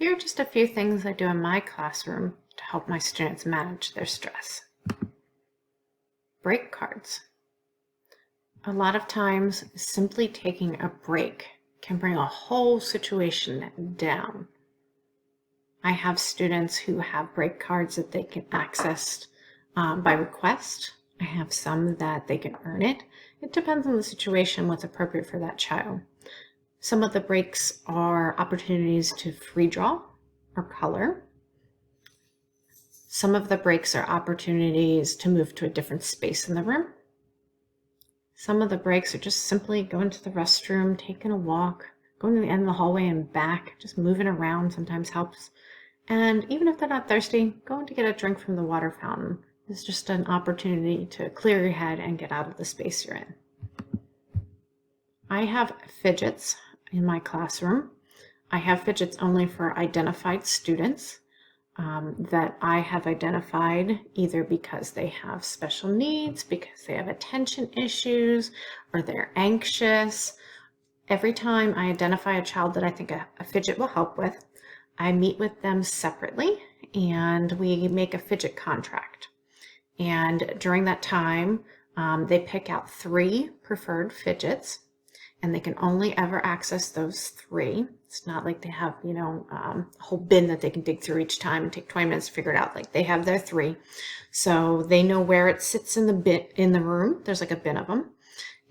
Here are just a few things I do in my classroom to help my students manage their stress. Break cards. A lot of times, simply taking a break can bring a whole situation down. I have students who have break cards that they can access by request. I have some that they can earn it. It depends on the situation, what's appropriate for that child. Some of the breaks are opportunities to free draw or color. Some of the breaks are opportunities to move to a different space in the room. Some of the breaks are just simply going to the restroom, taking a walk, going to the end of the hallway and back, just moving around sometimes helps. And even if they're not thirsty, going to get a drink from the water fountain is just an opportunity to clear your head and get out of the space you're in. I have fidgets in my classroom. I have fidgets only for identified students that I have identified either because they have special needs, because they have attention issues, or they're anxious. Every time I identify a child that I think a fidget will help with, I meet with them separately and we make a fidget contract. And during that time, they pick out 3 preferred fidgets, and they can only ever access those 3. It's not like they have, a whole bin that they can dig through each time and take 20 minutes to figure it out. Like, they have their 3. So they know where it sits in the bin in the room. There's like a bin of them.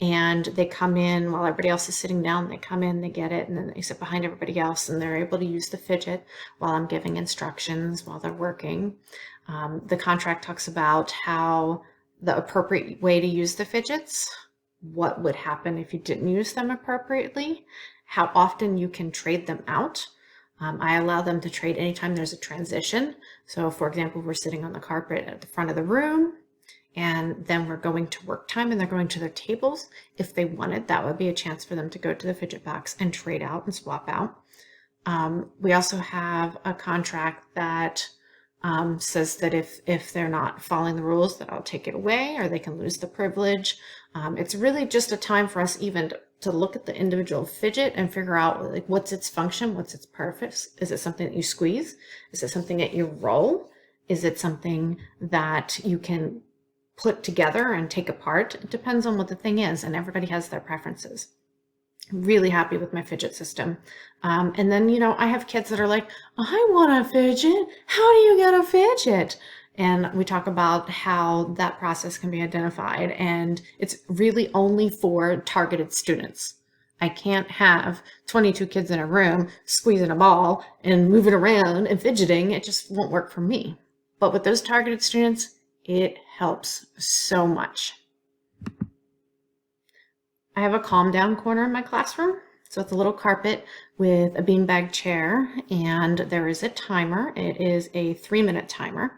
And they come in while everybody else is sitting down. They come in, they get it, and then they sit behind everybody else, and they're able to use the fidget while I'm giving instructions while they're working. The contract talks about how the appropriate way to use the fidgets, what would happen if you didn't use them appropriately, how often you can trade them out. I allow them to trade anytime there's a transition. So for example, we're sitting on the carpet at the front of the room, and then we're going to work time and they're going to their tables. If they wanted, that would be a chance for them to go to the fidget box and trade out and swap out. We also have a contract that says that if they're not following the rules, that I'll take it away or they can lose the privilege. It's really just a time for us even to look at the individual fidget and figure out, like, what's its function, what's its purpose. Is it something that you squeeze? Is it something that you roll? Is it something that you can put together and take apart? It depends on what the thing is, and everybody has their preferences. Really happy with my fidget system. And then, I have kids that are like, I want a fidget. How do you get a fidget? And we talk about how that process can be identified, and it's really only for targeted students. I can't have 22 kids in a room squeezing a ball and moving around and fidgeting. It just won't work for me. But with those targeted students, it helps so much. I have a calm down corner in my classroom. So it's a little carpet with a beanbag chair, and there is a timer. It is a 3-minute timer.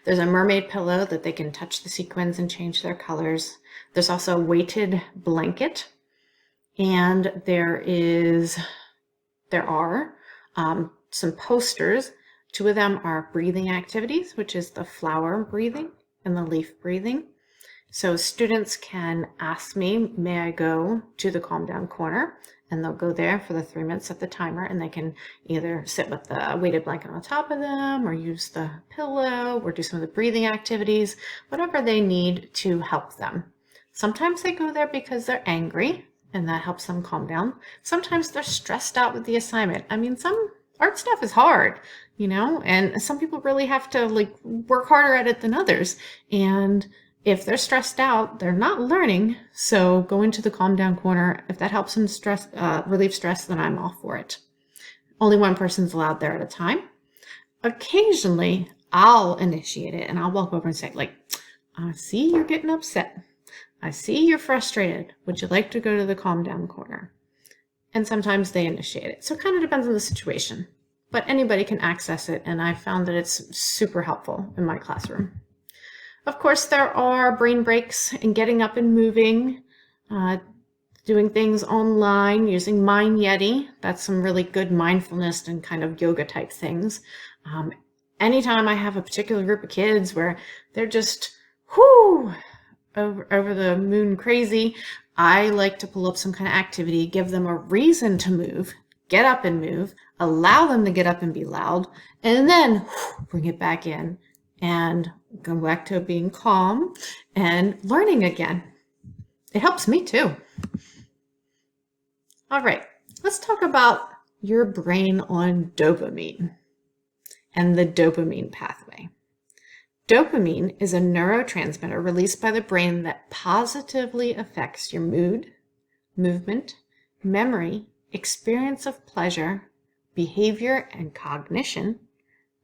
There's a mermaid pillow that they can touch the sequins and change their colors. There's also a weighted blanket, and there are some posters. 2 of them are breathing activities, which is the flower breathing and the leaf breathing. So students can ask me, may I go to the calm down corner? And they'll go there for the 3 minutes at the timer, and they can either sit with the weighted blanket on top of them or use the pillow or do some of the breathing activities, whatever they need to help them. Sometimes they go there because they're angry, and that helps them calm down. Sometimes they're stressed out with the assignment. I mean, some art stuff is hard, and some people really have to work harder at it than others. And if they're stressed out, they're not learning. So going to the calm down corner, if that helps them relieve stress, then I'm all for it. Only one person's allowed there at a time. Occasionally, I'll initiate it and I'll walk over and say, I see you're getting upset. I see you're frustrated. Would you like to go to the calm down corner? And sometimes they initiate it. So it kind of depends on the situation. But anybody can access it, and I found that it's super helpful in my classroom. Of course, there are brain breaks in getting up and moving, doing things online, using Mind Yeti. That's some really good mindfulness and kind of yoga type things. Anytime I have a particular group of kids where they're just, over the moon crazy, I like to pull up some kind of activity, give them a reason to move, get up and move, allow them to get up and be loud, and then bring it back in and go back to being calm and learning again. It helps me too. All right, let's talk about your brain on dopamine and the dopamine pathway. Dopamine is a neurotransmitter released by the brain that positively affects your mood, movement, memory, experience of pleasure, behavior and cognition,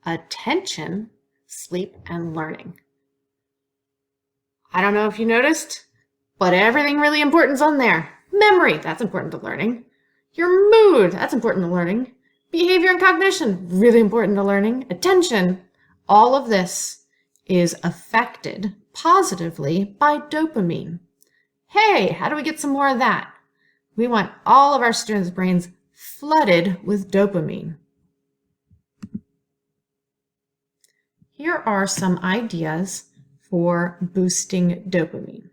attention, sleep, and learning. I don't know if you noticed, but everything really important is on there. Memory, that's important to learning. Your mood, that's important to learning. Behavior and cognition, really important to learning. Attention, all of this is affected positively by dopamine. Hey, how do we get some more of that? We want all of our students' brains flooded with dopamine. Here are some ideas for boosting dopamine.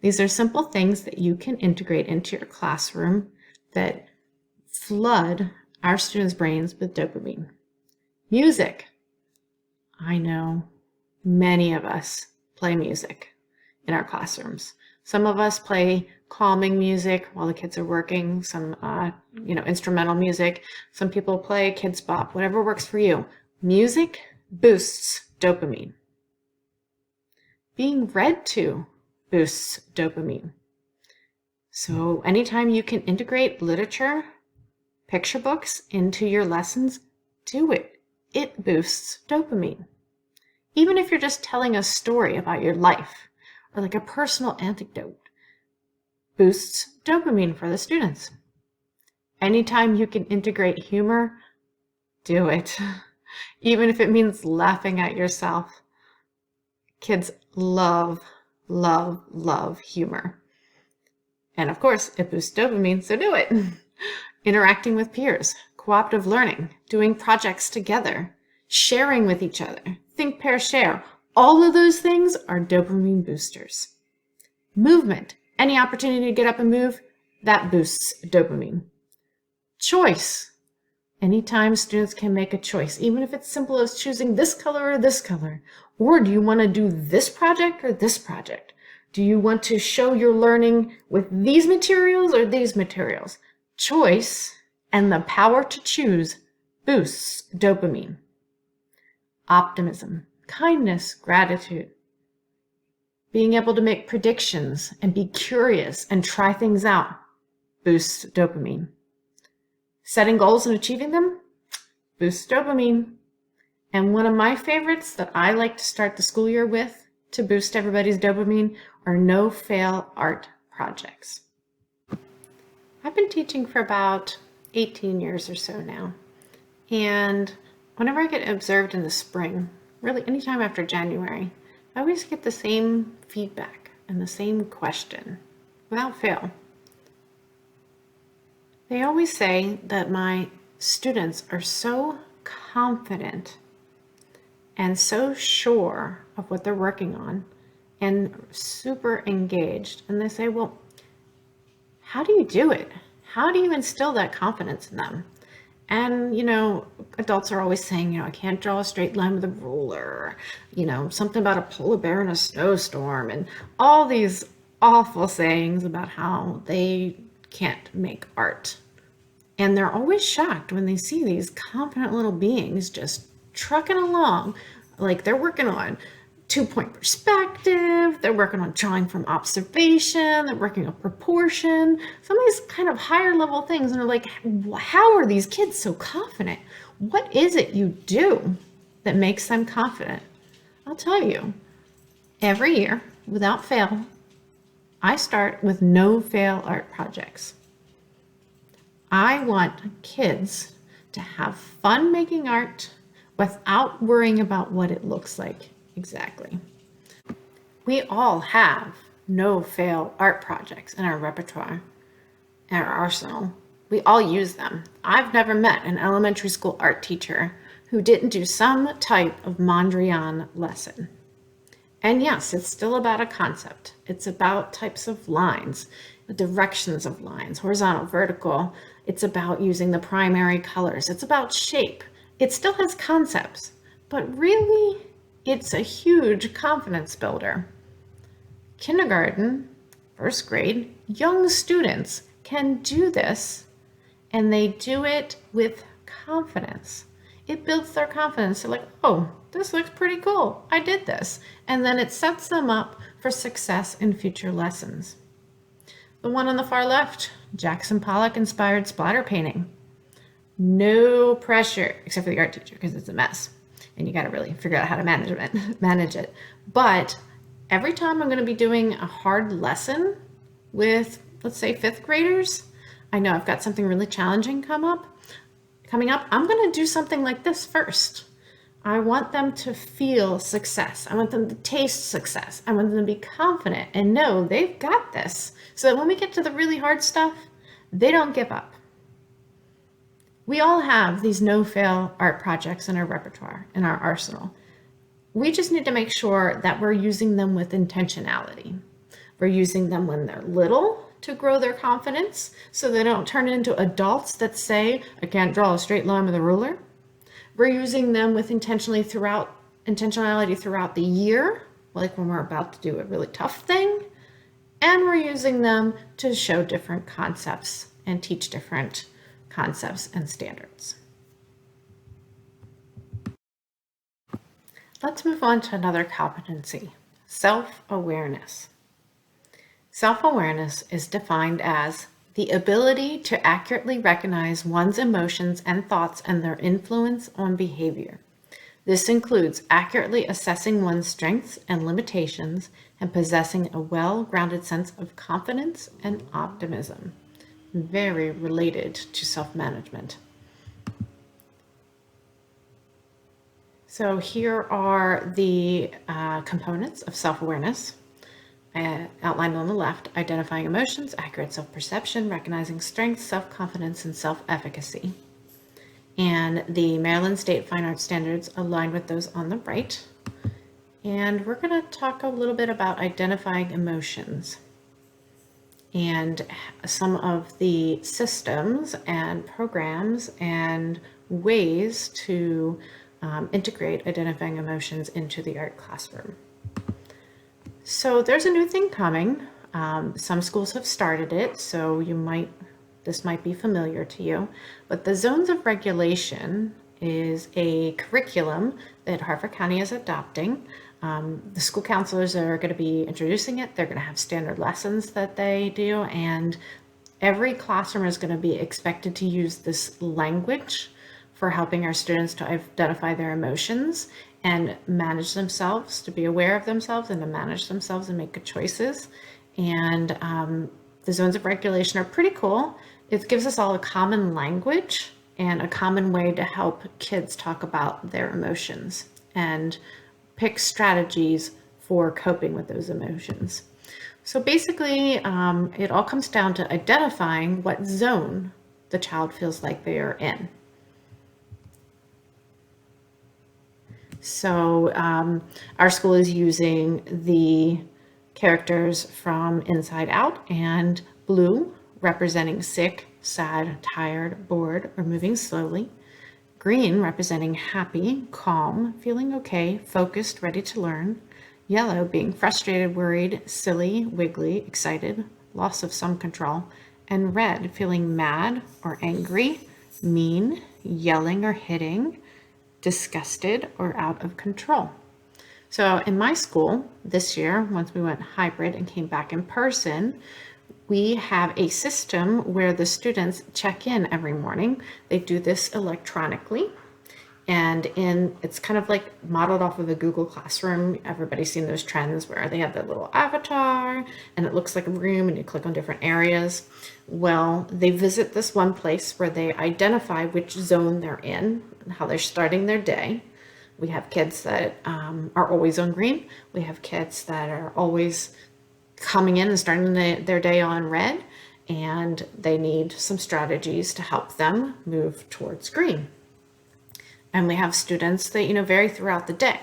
These are simple things that you can integrate into your classroom that flood our students' brains with dopamine. Music. I know many of us play music in our classrooms. Some of us play calming music while the kids are working, some instrumental music. Some people play kids bop, whatever works for you. Music boosts dopamine. Being read to boosts dopamine. So anytime you can integrate literature, picture books into your lessons, do it. It boosts dopamine. Even if you're just telling a story about your life or like a personal anecdote, boosts dopamine for the students. Anytime you can integrate humor, do it. Even if it means laughing at yourself. Kids love, love, love humor. And of course, it boosts dopamine, so do it. Interacting with peers, cooperative learning, doing projects together, sharing with each other, think, pair, share. All of those things are dopamine boosters. Movement, any opportunity to get up and move, that boosts dopamine. Choice, anytime students can make a choice, even if it's simple as choosing this color or this color, or do you want to do this project or this project? Do you want to show your learning with these materials or these materials? Choice and the power to choose boosts dopamine. Optimism, kindness, gratitude. Being able to make predictions and be curious and try things out boosts dopamine. Setting goals and achieving them boosts dopamine. And one of my favorites that I like to start the school year with to boost everybody's dopamine are no-fail art projects. I've been teaching for about 18 years or so now. And whenever I get observed in the spring, really anytime after January, I always get the same feedback and the same question, without fail. They always say that my students are so confident and so sure of what they're working on and super engaged. And they say, well, how do you do it? How do you instill that confidence in them? And, adults are always saying, I can't draw a straight line with a ruler, something about a polar bear in a snowstorm, and all these awful sayings about how they can't make art. And they're always shocked when they see these confident little beings just trucking along, like they're working on 2-point perspective, they're working on drawing from observation, they're working on proportion, some of these kind of higher level things. And they're like, how are these kids so confident? What is it you do that makes them confident? I'll tell you, every year, without fail, I start with no-fail art projects. I want kids to have fun making art without worrying about what it looks like exactly. We all have no-fail art projects in our repertoire, in our arsenal. We all use them. I've never met an elementary school art teacher who didn't do some type of Mondrian lesson. And yes, it's still about a concept. It's about types of lines, the directions of lines, horizontal, vertical. It's about using the primary colors. It's about shape. It still has concepts, but really it's a huge confidence builder. Kindergarten, first grade, young students can do this, and they do it with confidence. It builds their confidence. They're like, oh, this looks pretty cool. I did this. And then it sets them up for success in future lessons. The one on the far left, Jackson Pollock inspired splatter painting. No pressure, except for the art teacher, because it's a mess. And you got to really figure out how to manage it. But every time I'm going to be doing a hard lesson with, let's say, 5th graders, I know I've got something really challenging coming up, I'm going to do something like this first. I want them to feel success. I want them to taste success. I want them to be confident and know they've got this, so that when we get to the really hard stuff, they don't give up. We all have these no-fail art projects in our repertoire, in our arsenal. We just need to make sure that we're using them with intentionality. We're using them when they're little to grow their confidence, so they don't turn into adults that say, I can't draw a straight line with a ruler. We're using them with intentionality throughout the year, like when we're about to do a really tough thing. And we're using them to show different concepts and teach different concepts and standards. Let's move on to another competency, self-awareness. Self-awareness is defined as the ability to accurately recognize one's emotions and thoughts and their influence on behavior. This includes accurately assessing one's strengths and limitations and possessing a well-grounded sense of confidence and optimism. Very related to self-management. So here are the components of self-awareness. Outlined on the left: identifying emotions, accurate self-perception, recognizing strengths, self-confidence, and self-efficacy. And the Maryland State Fine Arts Standards aligned with those on the right. And we're going to talk a little bit about identifying emotions and some of the systems and programs and ways to integrate identifying emotions into the art classroom. So there's a new thing coming. Some schools have started it, so this might be familiar to you. But the Zones of Regulation is a curriculum that Harford County is adopting. The school counselors are going to be introducing it. They're going to have standard lessons that they do, and every classroom is going to be expected to use this language for helping our students to identify their emotions and manage themselves, to be aware of themselves and to manage themselves and make good choices. And the Zones of Regulation are pretty cool. It gives us all a common language and a common way to help kids talk about their emotions and pick strategies for coping with those emotions. So basically, it all comes down to identifying what zone the child feels like they are in. So our school is using the characters from Inside Out, and blue representing sick, sad, tired, bored, or moving slowly. Green representing happy, calm, feeling okay, focused, ready to learn. Yellow being frustrated, worried, silly, wiggly, excited, loss of some control. And red feeling mad or angry, mean, yelling or hitting, disgusted, or out of control. So in my school this year, once we went hybrid and came back in person, we have a system where the students check in every morning. They do this electronically, and it's kind of like modeled off of the Google Classroom. Everybody's seen those trends where they have that little avatar and it looks like a room and you click on different areas. Well, they visit this one place where they identify which zone they're in and how they're starting their day. We have kids that are always on green. We have kids that are always coming in and starting their day on red, and they need some strategies to help them move towards green. And we have students that, vary throughout the day.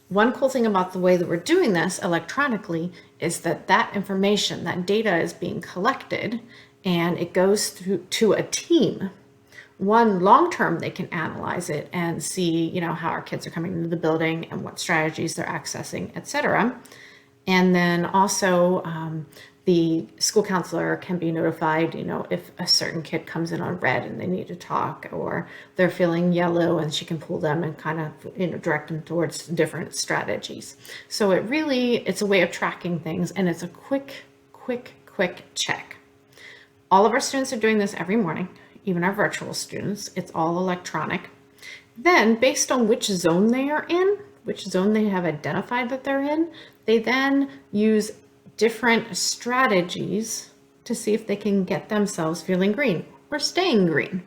One cool thing about the way that we're doing this electronically is that information, that data is being collected, and it goes through to a team. One, long-term, they can analyze it and see, how our kids are coming into the building and what strategies they're accessing, etc. And then also the school counselor can be notified, if a certain kid comes in on red and they need to talk, or they're feeling yellow, and she can pull them and kind of, direct them towards different strategies. So it's a way of tracking things, and it's a quick check. All of our students are doing this every morning, even our virtual students. It's all electronic. Then, based on which zone they are in, which zone they have identified that they're in, they then use different strategies to see if they can get themselves feeling green or staying green.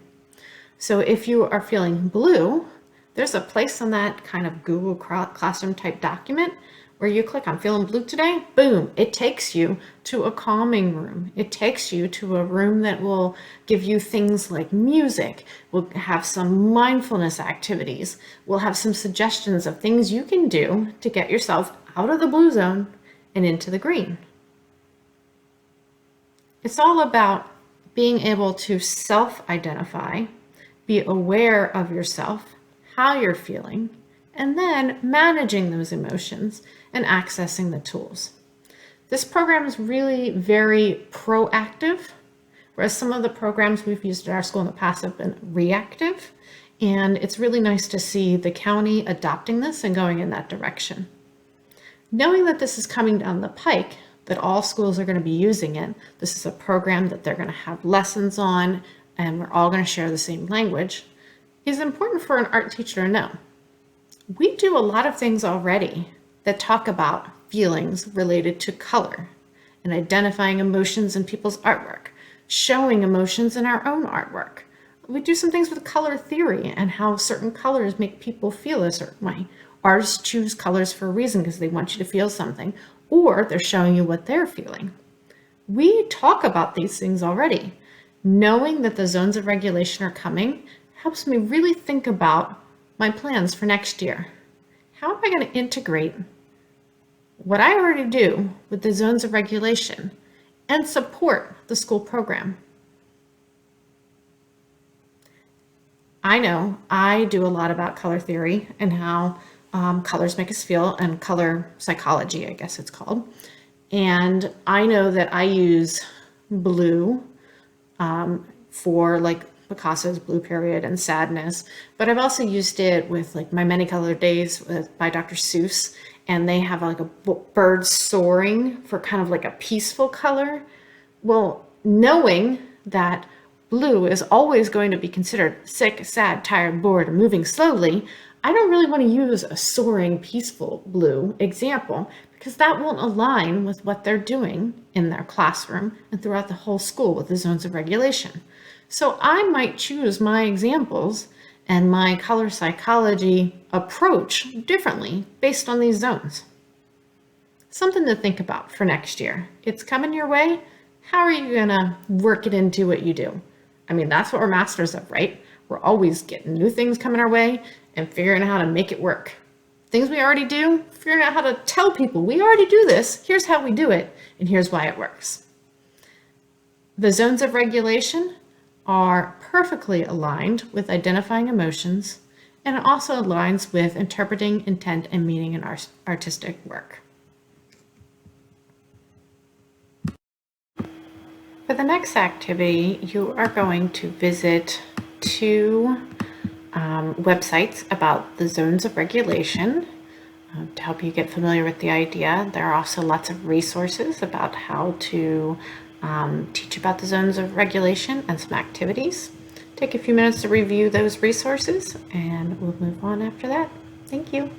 So if you are feeling blue, there's a place on that kind of Google Classroom type document where you click on feeling blue today, boom, it takes you to a calming room. It takes you to a room that will give you things like music. We'll have some mindfulness activities. We'll have some suggestions of things you can do to get yourself out of the blue zone and into the green. It's all about being able to self-identify, be aware of yourself, how you're feeling, and then managing those emotions and accessing the tools. This program is really very proactive, whereas some of the programs we've used at our school in the past have been reactive. And it's really nice to see the county adopting this and going in that direction. Knowing that this is coming down the pike, that all schools are going to be using it, this is a program that they're going to have lessons on, and we're all going to share the same language, is important for an art teacher to know. We do a lot of things already that talk about feelings related to color and identifying emotions in people's artwork, showing emotions in our own artwork. We do some things with color theory and how certain colors make people feel a certain way. Artists choose colors for a reason because they want you to feel something, or they're showing you what they're feeling. We talk about these things already. Knowing that the zones of regulation are coming helps me really think about my plans for next year. How am I going to integrate what I already do with the zones of regulation and support the school program? I know I do a lot about color theory and how colors make us feel, and color psychology, I guess it's called. And I know that I use blue for like Picasso's Blue Period and Sadness, but I've also used it with like My Many Colored Days by Dr. Seuss, and they have like a bird soaring for kind of like a peaceful color. Well, knowing that blue is always going to be considered sick, sad, tired, bored, and moving slowly, I don't really want to use a soaring, peaceful blue example because that won't align with what they're doing in their classroom and throughout the whole school with the zones of regulation. So I might choose my examples and my color psychology approach differently based on these zones. Something to think about for next year. It's coming your way. How are you going to work it into what you do? I mean, that's what we're masters of, right? We're always getting new things coming our way and figuring out how to make it work. Things we already do, figuring out how to tell people, we already do this, here's how we do it, and here's why it works. The zones of regulation are perfectly aligned with identifying emotions, and it also aligns with interpreting intent and meaning in our artistic work. For the next activity, you are going to visit two websites about the zones of regulation to help you get familiar with the idea. There are also lots of resources about how to teach about the zones of regulation and some activities. Take a few minutes to review those resources and we'll move on after that. Thank you.